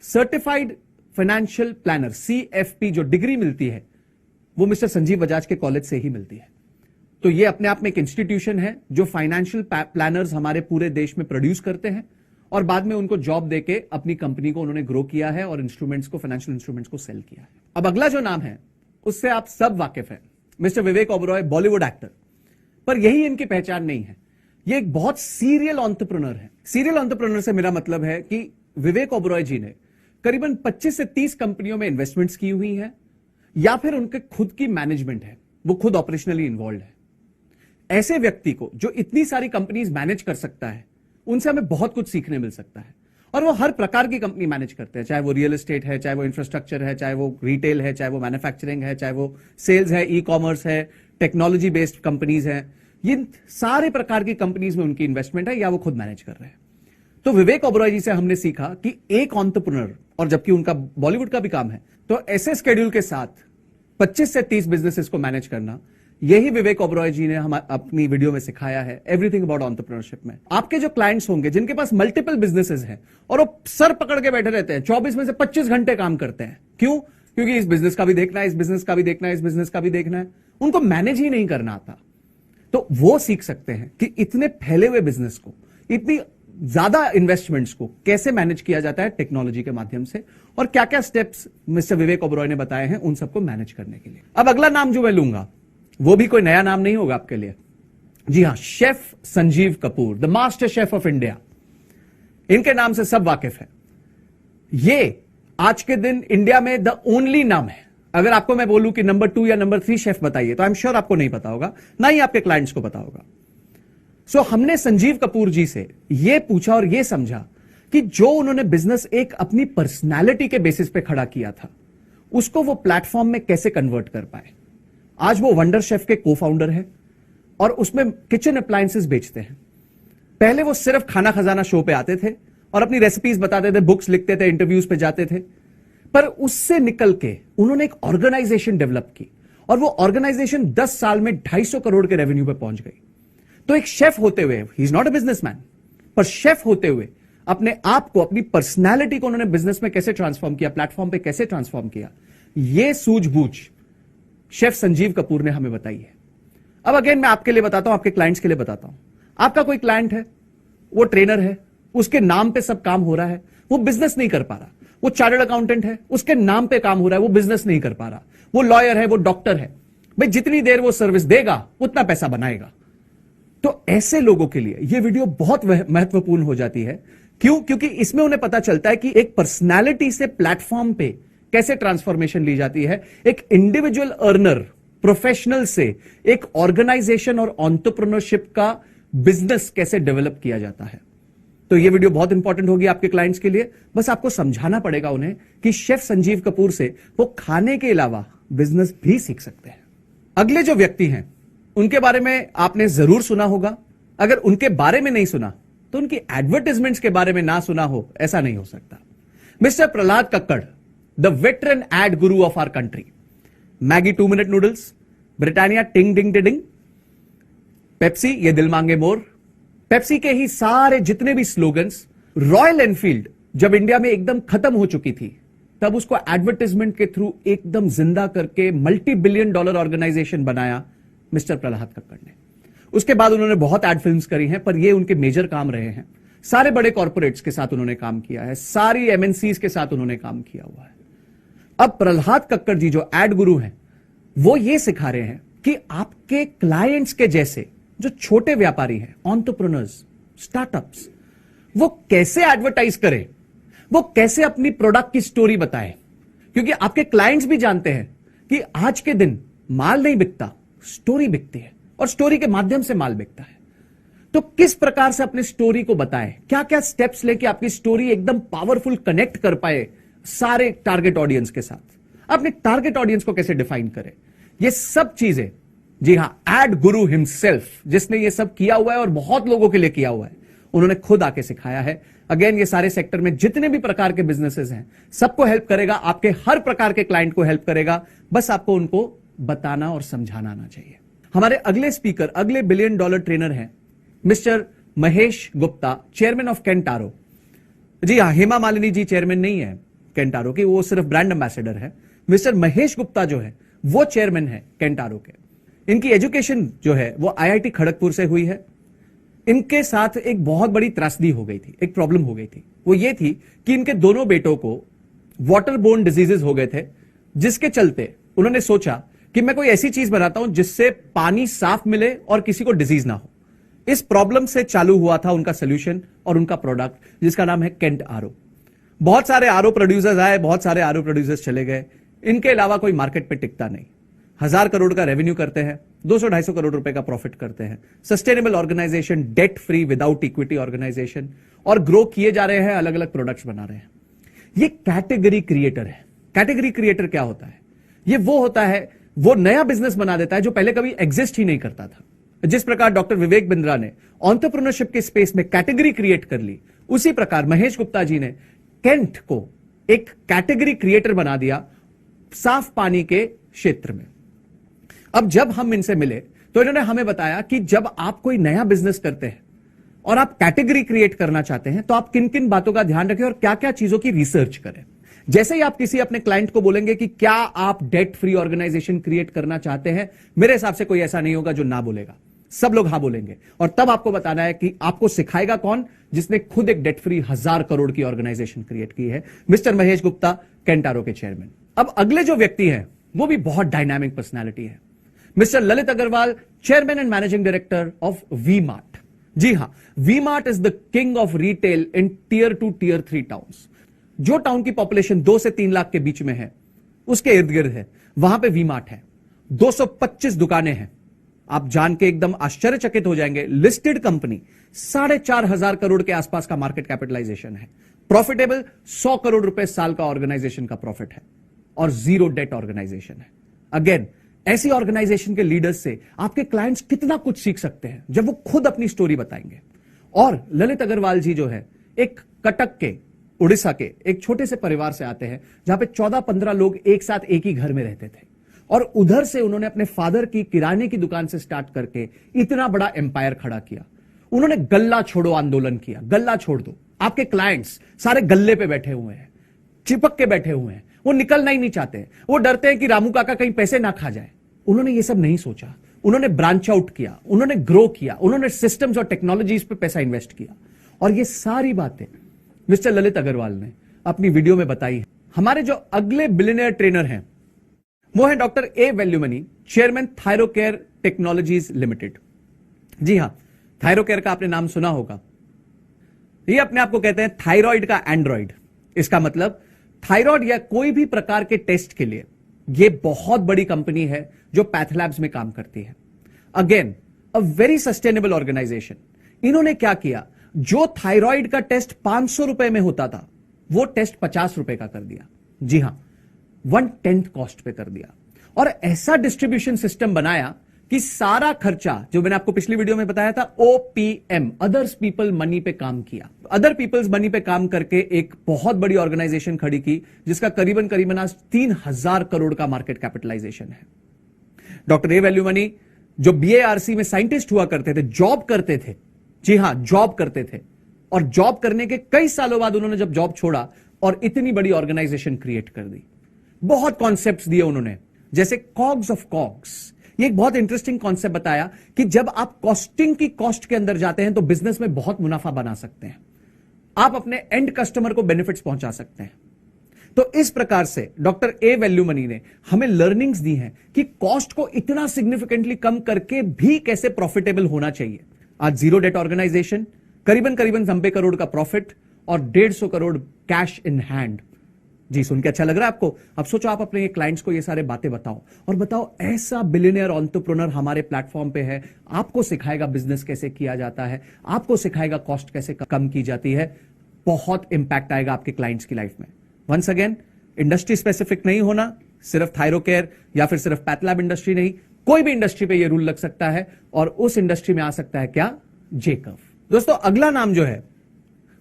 सर्टिफाइड फाइनेंशियल प्लानर CFP जो डिग्री मिलती है वो मिस्टर संजीव बजाज के कॉलेज से ही मिलती है। तो ये अपने आप में एक इंस्टीट्यूशन है जो फाइनेंशियल प्लानर्स हमारे पूरे देश में प्रोड्यूस करते हैं और बाद में उनको जॉब देके अपनी कंपनी को उन्होंने ग्रो किया है और इंस्ट्रूमेंट्स को, फाइनेंशियल इंस्ट्रूमेंट्स को सेल किया है। अब अगला जो नाम है उससे आप सब वाकिफ हैं, मिस्टर विवेक ओबरॉय, बॉलीवुड एक्टर। पर यही इनकी पहचान नहीं है, ये एक बहुत सीरियल एंटरप्रेन्योर है। सीरियल एंटरप्रेन्योर से मेरा मतलब है कि विवेक ओबरॉय जी ने करीबन 25 से 30 कंपनियों में इन्वेस्टमेंट्स की हुई है या फिर उनके खुद की मैनेजमेंट है, वो खुद ऑपरेशनली इन्वॉल्व है। ऐसे व्यक्ति को जो इतनी सारी कंपनीज मैनेज कर सकता है, उनसे हमें बहुत कुछ सीखने मिल सकता है। और वो हर प्रकार की कंपनी मैनेज करते हैं, चाहे वो रियल एस्टेट है, चाहे वो इंफ्रास्ट्रक्चर है, चाहे वो रिटेल है, चाहे वो मैन्युफैक्चरिंग है, चाहे वो सेल्स है, ई कॉमर्स है, टेक्नोलॉजी बेस्ड कंपनीज हैं। ये सारे प्रकार की कंपनीज में उनकी इन्वेस्टमेंट है या वो खुद मैनेज कर रहे हैं। तो विवेक ओबरॉय जी से हमने सीखा कि एक एंटरप्रेन्योर, और जबकि उनका बॉलीवुड का भी काम है, तो ऐसे स्केड्यूल के साथ 25 से 30 बिजनेसेस को मैनेज करना, यही विवेक ओबरॉय जी ने हम अपनी वीडियो में सिखाया है एवरीथिंग अबाउट एंटरप्रेन्योरशिप में। आपके जो क्लाइंट्स होंगे जिनके पास मल्टीपल बिजनेसेस हैं और वो सर पकड़ के बैठे रहते हैं, 24 में से 25 घंटे काम करते हैं, क्यों? क्योंकि इस बिजनेस का भी देखना है, इस बिजनेस का भी देखना है, इस बिजनेस का भी देखना है, उनको मैनेज ही नहीं करना आता। तो वो सीख सकते हैं कि इतने फैले हुए बिजनेस को, इतनी ज्यादा इन्वेस्टमेंट्स को कैसे मैनेज किया जाता है टेक्नोलॉजी के माध्यम से, और क्या क्या स्टेप्स मिस्टर विवेक ओबरॉय ने बताए हैं उन सबको मैनेज करने के लिए। अब अगला नाम जो मैं लूंगा वो भी कोई नया नाम नहीं होगा आपके लिए। जी हां, chef Sanjeev Kapoor, the master chef of India. इनके नाम से सब वाकिफ है। ये आज के दिन इंडिया में द ओनली नाम है। अगर आपको मैं बोलूं कि नंबर 2 या नंबर 3 शेफ बताइए, तो आई एम श्योर आपको नहीं पता होगा, ना ही आपके क्लाइंट्स को पता होगा। सो हमने संजीव कपूर जी से यह पूछा और यह समझा कि जो उन्होंने बिजनेस एक अपनी पर्सनालिटी के बेसिस पे खड़ा किया था, उसको वो प्लेटफॉर्म में कैसे कन्वर्ट कर पाए। आज वो वंडर शेफ के को फाउंडर है और उसमें किचन अप्लायंसेस बेचते हैं। पहले वो सिर्फ खाना खजाना शो पे आते थे और अपनी रेसिपीज बताते थे, बुक्स लिखते थे, इंटरव्यूज पे जाते थे, पर उससे निकल के उन्होंने एक ऑर्गेनाइजेशन डेवलप की और वो ऑर्गेनाइजेशन 10 साल में 250 करोड़ के रेवेन्यू पे पहुंच गई। तो एक शेफ होते हुए, he is not a businessman, पर शेफ होते हुए अपने आप को, अपनी पर्सनैलिटी को उन्होंने बिजनेस में कैसे ट्रांसफॉर्म किया, प्लेटफॉर्म पे कैसे ट्रांसफॉर्म किया, ये सूझबूझ शेफ संजीव कपूर ने हमें बताई है। अब अगेन मैं आपके लिए बताता हूं, आपके क्लाइंट्स के लिए बताता हूं। आपका कोई क्लाइंट है, वो ट्रेनर है, उसके नाम पे सब काम हो रहा है, वो बिजनेस नहीं कर पा रहा। वो चार्टर्ड अकाउंटेंट है, उसके नाम पे काम हो रहा है, वो बिजनेस नहीं कर पा रहा। वो लॉयर है, वो डॉक्टर है, भाई जितनी देर वो सर्विस देगा उतना पैसा बनाएगा। तो ऐसे लोगों के लिए यह वीडियो बहुत महत्वपूर्ण हो जाती है। क्यों? क्योंकि इसमें उन्हें पता चलता है कि एक पर्सनालिटी से प्लेटफॉर्म पे कैसे ट्रांसफॉर्मेशन ली जाती है, एक इंडिविजुअल अर्नर प्रोफेशनल से एक ऑर्गेनाइजेशन और एंटरप्रेन्योरशिप का बिजनेस कैसे डेवलप किया जाता है। तो यह वीडियो बहुत इंपॉर्टेंट होगी आपके क्लाइंट्स के लिए। बस आपको समझाना पड़ेगा उन्हें कि शेफ संजीव कपूर से वो खाने के अलावा बिजनेस भी सीख सकते हैं। अगले जो व्यक्ति हैं उनके बारे में आपने जरूर सुना होगा। अगर उनके बारे में नहीं सुना तो उनकी एडवर्टाइजमेंट्स के बारे में ना सुना हो, ऐसा नहीं हो सकता। Mister Prahlad Kakkar, the veteran ad guru of our country. Maggi 2 minute noodles, Britannia टिंग डिंग टिडिंग, पेप्सी ये दिल मांगे मोर, पेप्सी के ही सारे जितने भी स्लोगन्स। रॉयल एनफील्ड जब इंडिया में एकदम खत्म हो चुकी थी, तब उसको एडवर्टाइजमेंट के थ्रू एकदम जिंदा करके $multi-billion ऑर्गेनाइजेशन बनाया मिस्टर प्रहलाद कक्कड़ ने। उसके बाद उन्होंने बहुत एड फिल्म्स करी हैं, पर ये उनके मेजर काम रहे हैं। सारे बड़े कॉर्पोरेट्स के साथ उन्होंने काम किया है, सारी एमएनसीज के साथ उन्होंने काम किया हुआ है। अब प्रहलाद कक्कड़ जी जो एड गुरु हैं, वो ये सिखा रहे हैं कि आपके क्लाइंट्स के जैसे जो छोटे व्यापारी हैं, एंटरप्रेन्योर्स, स्टार्टअप्स, वो कैसे एडवर्टाइज करें, वो कैसे अपनी प्रोडक्ट की स्टोरी बताएं। क्योंकि आपके क्लाइंट्स भी जानते हैं कि आज के दिन माल नहीं बिकता, स्टोरी बिकती है, और स्टोरी के माध्यम से माल बिकता है। तो किस प्रकार से अपनी स्टोरी को बताएं, क्या क्या स्टेप्स लेके आपकी स्टोरी एकदम पावरफुल कनेक्ट कर पाए सारे टारगेट ऑडियंस के साथ। अपने टारगेट ऑडियंस को कैसे डिफाइन करें, ये सब चीजें, जी हां, एड गुरु हिमसेल्फ जिसने ये सब किया हुआ है और बहुत लोगों के लिए किया हुआ है, उन्होंने खुद आके सिखाया है। अगेन ये सारे सेक्टर में जितने भी प्रकार के बिजनेसेस हैं, सबको हेल्प करेगा, आपके हर प्रकार के क्लाइंट को हेल्प करेगा। बस आपको उनको बताना और समझाना आना चाहिए। हमारे अगले स्पीकर, अगले $1 बिलियन ट्रेनर हैं mister Mahesh Gupta, chairman of Kent RO. जी हां, हेमा मालिनी जी चेयरमैन नहीं है केंटारो की, वो सिर्फ ब्रांड एम्बेसडर है। मिस्टर महेश गुप्ता जो है वो चेयरमैन है केंटारो के। इनकी एजुकेशन जो है वो आईआईटी खड़गपुर से हुई है। इनके साथ एक बहुत बड़ी त्रासदी हो गई थी, एक प्रॉब्लम हो गई थी। वो ये थी कि इनके दोनों बेटों को वाटर बोर्न डिजीजेस हो गए थे, जिसके चलते उन्होंने सोचा कि मैं कोई ऐसी चीज बनाता हूं जिससे पानी साफ मिले और किसी को डिजीज ना हो। इस प्रॉब्लम से चालू हुआ था उनका सोल्यूशन और उनका प्रोडक्ट, जिसका नाम है केंट आरओ। बहुत सारे आरओ प्रोड्यूसर्स आए, बहुत सारे आरओ प्रोड्यूसर्स चले गए, इनके अलावा कोई मार्केट पे टिकता नहीं। 1000 करोड़ का रेवेन्यू करते हैं, 200-250 करोड़ रुपए का प्रॉफिट करते हैं। Sustainable organisation, debt free, without equity organisation, और ग्रो किए जा रहे हैं, अलग अलग प्रोडक्ट्स बना रहे हैं। ये कैटेगरी क्रिएटर है। कैटेगरी क्रिएटर क्या होता है? ये वो होता है, वो नया बिजनेस बना देता है जो पहले कभी एग्जिस्ट ही नहीं करता था। जिस प्रकार डॉक्टर विवेक बिंद्रा ने एंटरप्रेन्योरशिप के स्पेस में कैटेगरी क्रिएट कर ली, उसी प्रकार महेश गुप्ता जी ने केंट को एक कैटेगरी क्रिएटर बना दिया साफ पानी के क्षेत्र में। अब जब हम इनसे मिले तो इन्होंने हमें बताया कि जब आप कोई नया बिजनेस करते हैं और आप कैटेगरी क्रिएट करना चाहते हैं तो आप किन किन बातों का ध्यान रखें और क्या क्या चीजों की रिसर्च करें। जैसे ही आप किसी अपने क्लाइंट को बोलेंगे कि क्या आप डेट फ्री ऑर्गेनाइजेशन क्रिएट करना चाहते हैं, मेरे हिसाब से कोई ऐसा नहीं होगा जो ना बोलेगा, सब लोग हां बोलेंगे। और तब आपको बताना है कि आपको सिखाएगा कौन, जिसने खुद एक डेट फ्री 1000 करोड़ की ऑर्गेनाइजेशन क्रिएट की है, मिस्टर महेश गुप्ता, केंटारो के चेयरमैन। अब अगले जो व्यक्ति हैं वो भी बहुत डायनामिक पर्सनैलिटी है, mister Lalit Agarwal, chairman and managing director of V Mart. जी हां, V Mart is the king of retail in tier 2 tier 3 towns. जो टाउन की पॉपुलेशन 2 से 3 लाख के बीच में है, उसके इर्द गिर्द है, वहां पे वी मार्ट है। 225 दुकानें हैं। आप जान के एकदम आश्चर्यचकित हो जाएंगे, लिस्टेड कंपनी, 4,500 करोड़ के आसपास का मार्केट कैपिटलाइजेशन है, प्रॉफिटेबल 100 करोड़ रुपए साल का ऑर्गेनाइजेशन का प्रॉफिट है और जीरो डेट ऑर्गेनाइजेशन है। अगेन, ऐसी ऑर्गेनाइजेशन के लीडर्स से आपके क्लाइंट्स कितना कुछ सीख सकते हैं जब वो खुद अपनी स्टोरी बताएंगे। और ललित अग्रवाल जी जो है, एक कटक के, उड़ीसा के एक छोटे से परिवार से आते हैं जहां पे 14-15 लोग एक साथ एक ही घर में रहते थे, और उधर से उन्होंने अपने फादर की किराने की दुकान से स्टार्ट करके इतना बड़ा एम्पायर खड़ा किया। उन्होंने गल्ला छोड़ो आंदोलन किया। गल्ला छोड़ दो, आपके क्लाइंट्स सारे गल्ले पे बैठे हुए हैं, चिपक के बैठे हुए हैं, वो निकलना ही नहीं चाहते, वो डरते हैं कि रामू काका कहीं पैसे ना खा जाए। उन्होंने ये सब नहीं सोचा, उन्होंने ब्रांच आउट किया, उन्होंने ग्रो किया, उन्होंने सिस्टम्स और टेक्नोलॉजीज पे पैसा इन्वेस्ट किया। और ये सारी बातें मिस्टर ललित अग्रवाल ने अपनी वीडियो में बताई है। हमारे जो अगले बिलियनियर ट्रेनर हैं वो है doctor A Velumani, chairman Thyrocare technologies limited. जी हां, थायरोकेयर का आपने नाम सुना होगा। ये अपने आप को कहते हैं थायराइड का एंड्रॉइड। इसका मतलब थायराइड या कोई भी प्रकार के टेस्ट के लिए ये बहुत बड़ी कंपनी है जो पैथलैब्स में काम करती है। Again, a very sustainable organisation. इन्होंने क्या किया, जो थायराइड का टेस्ट 500 रुपए में होता था, वो टेस्ट 50 रुपए का कर दिया। जी हां, 1/10 कॉस्ट पे कर दिया। और ऐसा डिस्ट्रीब्यूशन सिस्टम बनाया कि सारा खर्चा, जो मैंने आपको पिछली वीडियो में बताया था, OPM, अदर्स पीपल मनी पे काम किया। अदर पीपल्स मनी पे काम करके एक बहुत बड़ी ऑर्गेनाइजेशन खड़ी की जिसका करीबन आज 3000 करोड़ का मार्केट कैपिटलाइजेशन है। डॉक्टर ए वैल्यूमनी जो BARC में साइंटिस्ट हुआ करते थे, जॉब करते थे, जी हां जॉब करते थे, और जॉब करने के कई सालों बाद उन्होंने जब जॉब छोड़ा और इतनी बड़ी ऑर्गेनाइजेशन क्रिएट कर दी। बहुत कॉन्सेप्ट्स दिए उन्होंने, जैसे कॉग्स ऑफ कॉग्स। ये एक बहुत इंटरेस्टिंग कॉन्सेप्ट बताया कि जब आप कॉस्टिंग की कॉस्ट के अंदर जाते हैं तो बिजनेस में बहुत मुनाफा बना सकते हैं, आप अपने एंड कस्टमर को बेनिफिट्स पहुंचा सकते हैं। तो इस प्रकार से डॉक्टर ए वैल्यूमनी ने हमें लर्निंग्स दी हैं कि कॉस्ट को इतना सिग्निफिकेंटली कम करके भी कैसे प्रॉफिटेबल होना चाहिए। आज जीरो डेट ऑर्गेनाइजेशन, करीबन 90 करोड़ का प्रॉफिट और 150 करोड़ कैश इन हैंड। जी, सुन के अच्छा लग रहा है आपको? अब सोचो आप अपने क्लाइंट्स को ये सारे बातें बताओ और बताओ ऐसा बिलियनियर एंटरप्रेन्योर हमारे प्लेटफॉर्म पे है, आपको सिखाएगा बिजनेस कैसे किया जाता है, आपको सिखाएगा कॉस्ट कैसे कम की जाती है। बहुत इंपैक्ट आएगा आपके क्लाइंट्स की लाइफ में। वंस अगेन, इंडस्ट्री स्पेसिफिक नहीं होना, सिर्फ थायरोकेयर या फिर सिर्फ पैथलैब इंडस्ट्री नहीं, कोई भी इंडस्ट्री पे ये रूल लग सकता है और उस इंडस्ट्री में आ सकता है क्या, J-curve। दोस्तों, अगला नाम जो है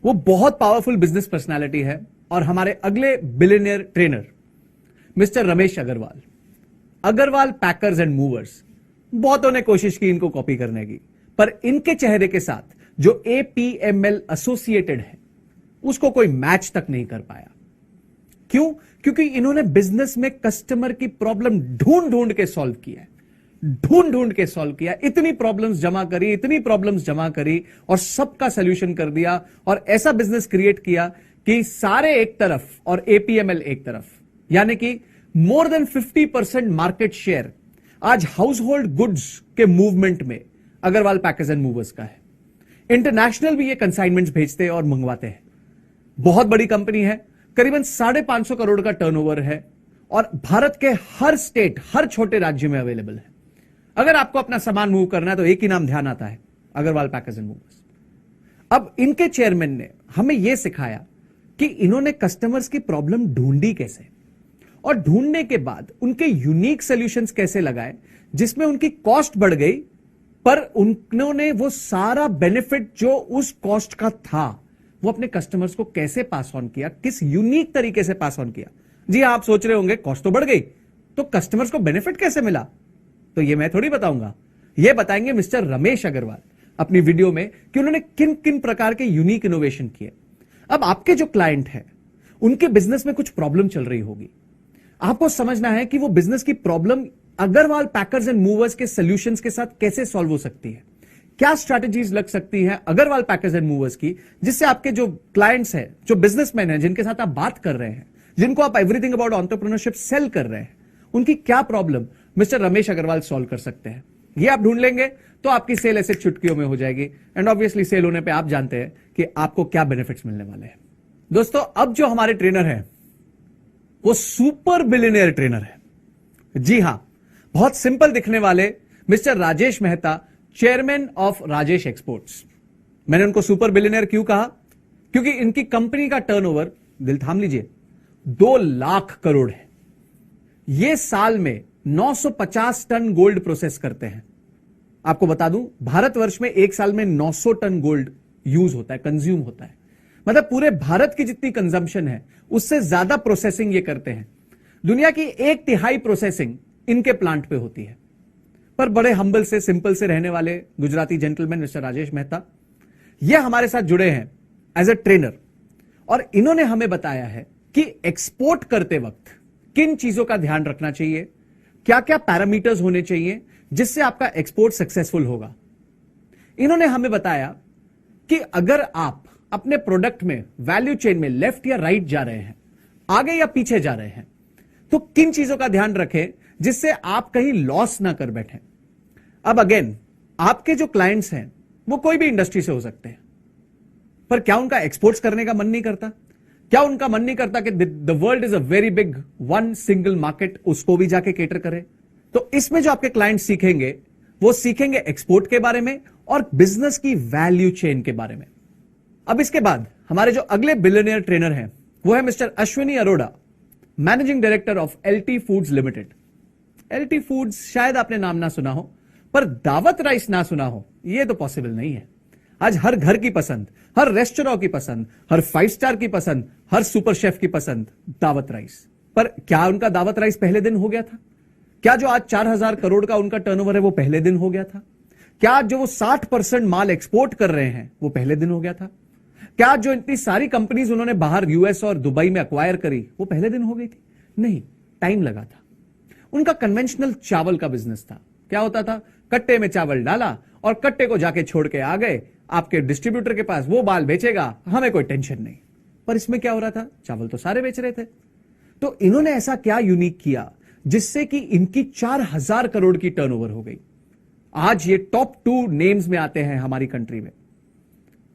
वो बहुत पावरफुल बिजनेस पर्सनालिटी है और हमारे अगले billionaire trainer mister Ramesh Agarwal. Agarwal packers and movers. बहुतों ने कोशिश की इनको कॉपी करने की, पर इनके चेहरे के साथ जो APML एसोसिएटेड है उसको कोई मैच तक नहीं कर पाया। क्यों? क्योंकि इन्होंने बिजनेस में कस्टमर की प्रॉब्लम ढूंढ ढूंढ के सॉल्व किया है, ढूंढ ढूंढ के सॉल्व किया। इतनी प्रॉब्लम्स जमा करी और सबका सॉल्यूशन कर दिया और ऐसा बिजनेस क्रिएट किया कि सारे एक तरफ और APML एक तरफ, यानी कि मोर देन 50% मार्केट शेयर आज हाउस होल्ड गुड्स के मूवमेंट में अग्रवाल पैकर्स एंड मूवर्स का है। इंटरनेशनल भी ये कंसाइनमेंट्स भेजते हैं और मंगवाते हैं। बहुत बड़ी कंपनी है, करीबन 550 करोड़ का टर्नओवर है और भारत के हर स्टेट, हर छोटे राज्य में अवेलेबल है। अगर आपको अपना सामान मूव करना है तो एक ही नाम ध्यान आता है, अग्रवाल पैकर्स एंड मूवर्स। अब इनके चेयरमैन ने हमें यह सिखाया कि इन्होंने कस्टमर्स की प्रॉब्लम ढूंढी कैसे और ढूंढने के बाद उनके यूनिक सॉल्यूशंस कैसे लगाए जिसमें उनकी कॉस्ट बढ़ गई, पर उन्होंने वो सारा बेनिफिट जो उस कॉस्ट का था वो अपने कस्टमर्स को कैसे पास ऑन किया, किस यूनिक तरीके से पास ऑन किया। जी आप सोच रहे होंगे कॉस्ट तो बढ़ गई तो कस्टमर्स को बेनिफिट कैसे मिला, तो ये मैं थोड़ी बताऊंगा, ये बताएंगे मिस्टर रमेश अग्रवाल अपनी वीडियो में कि उन्होंने किन किन प्रकार के यूनिक इनोवेशन किए। अब आपके जो क्लाइंट है उनके बिजनेस में कुछ प्रॉब्लम चल रही होगी, आपको समझना है कि वो बिजनेस की problem Agarwal packers and movers के सॉल्यूशंस के साथ कैसे सॉल्व हो सकती है, क्या स्ट्रैटेजीज लग सकती है अग्रवाल पैकर्स एंड मूवर्स की, जिससे आपके जो क्लाइंट्स हैं, जो बिजनेसमैन हैं, जिनके साथ आप बात कर रहे हैं, जिनको आप एवरीथिंग अबाउट एंटरप्रेन्योरशिप सेल कर रहे हैं, उनकी क्या problem mister Ramesh Agarwal solve कर सकते हैं। ये आप ढूंढ लेंगे तो आपकी सेल ऐसे चुटकियों में हो जाएगी। एंड ऑब्वियसली सेल होने पे आप जानते हैं कि आपको क्या बेनिफिट्स मिलने वाले हैं। दोस्तों अब जो हमारे ट्रेनर है वो सुपर बिलियनियर ट्रेनर है। जी हां, बहुत सिंपल दिखने वाले mister Rajesh Mehta, chairman of Rajesh exports. मैंने उनको सुपर बिलियनियर क्यों कहा, क्योंकि इनकी कंपनी का टर्नओवर, दिल थाम लीजिए, 2 लाख करोड़ है। ये साल में 950 टन गोल्ड प्रोसेस करते हैं। आपको बता दूं भारतवर्ष में एक साल में 900 टन गोल्ड यूज होता है, कंज्यूम होता है। मतलब पूरे भारत की जितनी कंजम्पशन है उससे ज्यादा प्रोसेसिंग ये करते हैं। दुनिया की 1/3 प्रोसेसिंग इनके प्लांट पे होती है। पर बड़े हम्बल से, सिंपल से रहने वाले गुजराती जेंटलमैन मिस्टर राजेश मेहता, ये हमारे साथ जुड़े हैं एज अ ट्रेनर और इन्होंने हमें बताया है कि एक्सपोर्ट करते वक्त किन चीजों का ध्यान रखना चाहिए, क्या क्या पैरामीटर्स होने चाहिए जिससे आपका एक्सपोर्ट सक्सेसफुल होगा। इन्होंने हमें बताया कि अगर आप अपने प्रोडक्ट में वैल्यू चेन में लेफ्ट या राइट जा रहे हैं, आगे या पीछे जा रहे हैं, तो किन चीजों का ध्यान रखें जिससे आप कहीं लॉस ना कर बैठे। अब अगेन, आपके जो क्लाइंट्स हैं वो कोई भी इंडस्ट्री से हो सकते हैं, पर क्या उनका एक्सपोर्ट्स करने का मन नहीं करता? क्या उनका मन नहीं करता कि the world is a very big one single market, उसको भी जाके केटर करे? तो इसमें जो आपके क्लाइंट सीखेंगे वो सीखेंगे एक्सपोर्ट के बारे में और बिजनेस की वैल्यू चेन के बारे में। अब इसके बाद हमारे जो अगले बिलियनियर ट्रेनर हैं वो है mister Ashwini Arora, managing director of LT foods limited. LT foods शायद आपने नाम ना सुना हो, पर दावत राइस ना सुना हो यह तो पॉसिबल नहीं है। आज हर घर की पसंद, हर रेस्टोरेंट की पसंद, हर 5 स्टार की पसंद, हर सुपर शेफ की पसंद दावत राइस। पर क्या उनका दावत राइस पहले दिन हो गया था? क्या जो आज 4000 करोड़ का उनका टर्नओवर है वो पहले दिन हो गया था? क्या जो वो 60% माल एक्सपोर्ट कर रहे हैं वो पहले दिन हो गया था? क्या जो इतनी सारी कंपनीज उन्होंने बाहर यूएस और दुबई में एक्वायर करी वो पहले दिन हो गई थी? नहीं, टाइम लगा था। उनका कन्वेंशनल चावल का बिजनेस था। क्या होता था? कट्टे में चावल डाला और कट्टे को जाके छोड़ के आ गए आपके डिस्ट्रीब्यूटर के पास, वो माल बेचेगा, हमें कोई टेंशन नहीं। पर इसमें क्या हो रहा था? चावल तो सारे बेच रहे थे। तो इन्होंने ऐसा क्या यूनिक किया जिससे कि इनकी 4000 करोड़ की टर्नओवर हो गई। आज ये टॉप 2 नेम्स में आते हैं हमारी कंट्री में।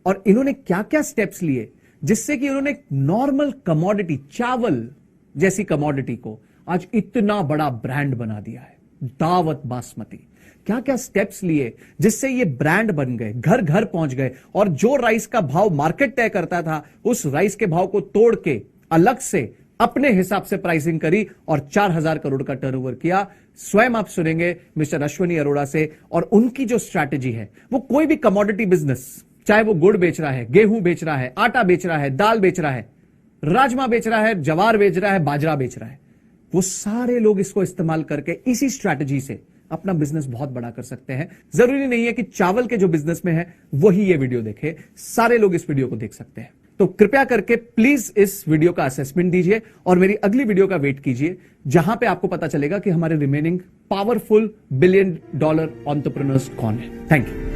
और इन्होंने क्या क्या स्टेप्स लिए जिससे कि उन्होंने नॉर्मल कमोडिटी, चावल जैसी कमोडिटी को आज इतना बड़ा ब्रांड बना दिया है, दावत बासमती। क्या क्या स्टेप्स लिए जिससे ये ब्रांड बन गए, घर घर पहुंच गए, और जो राइस का भाव मार्केट तय करता था उस राइस के भाव को तोड़ के अलग से अपने हिसाब से प्राइसिंग करी और 4000 करोड़ का टर्नओवर किया। स्वयं आप सुनेंगे मिस्टर अश्विनी अरोड़ा से। और उनकी जो स्ट्रैटेजी है, वो कोई भी कमोडिटी बिजनेस, चाहे वो गुड़ बेच रहा है, गेहूं बेच रहा है, आटा बेच रहा है, दाल बेच रहा है, राजमा बेच रहा है, जवार बेच रहा है, बाजरा बेच रहा है, वो सारे लोग इसको इस्तेमाल करके इसी स्ट्रैटेजी से अपना बिजनेस बहुत बड़ा कर सकते हैं। जरूरी नहीं है कि चावल के जो बिजनेस में है वही ये वीडियो देखे, सारे लोग इस वीडियो को देख सकते हैं। तो कृपया करके प्लीज इस वीडियो का असेसमेंट दीजिए और मेरी अगली वीडियो का वेट कीजिए, जहां पे आपको पता चलेगा कि हमारे रिमेनिंग पावरफुल $1 बिलियन एंटरप्रेन्योर्स कौन है। Thank you.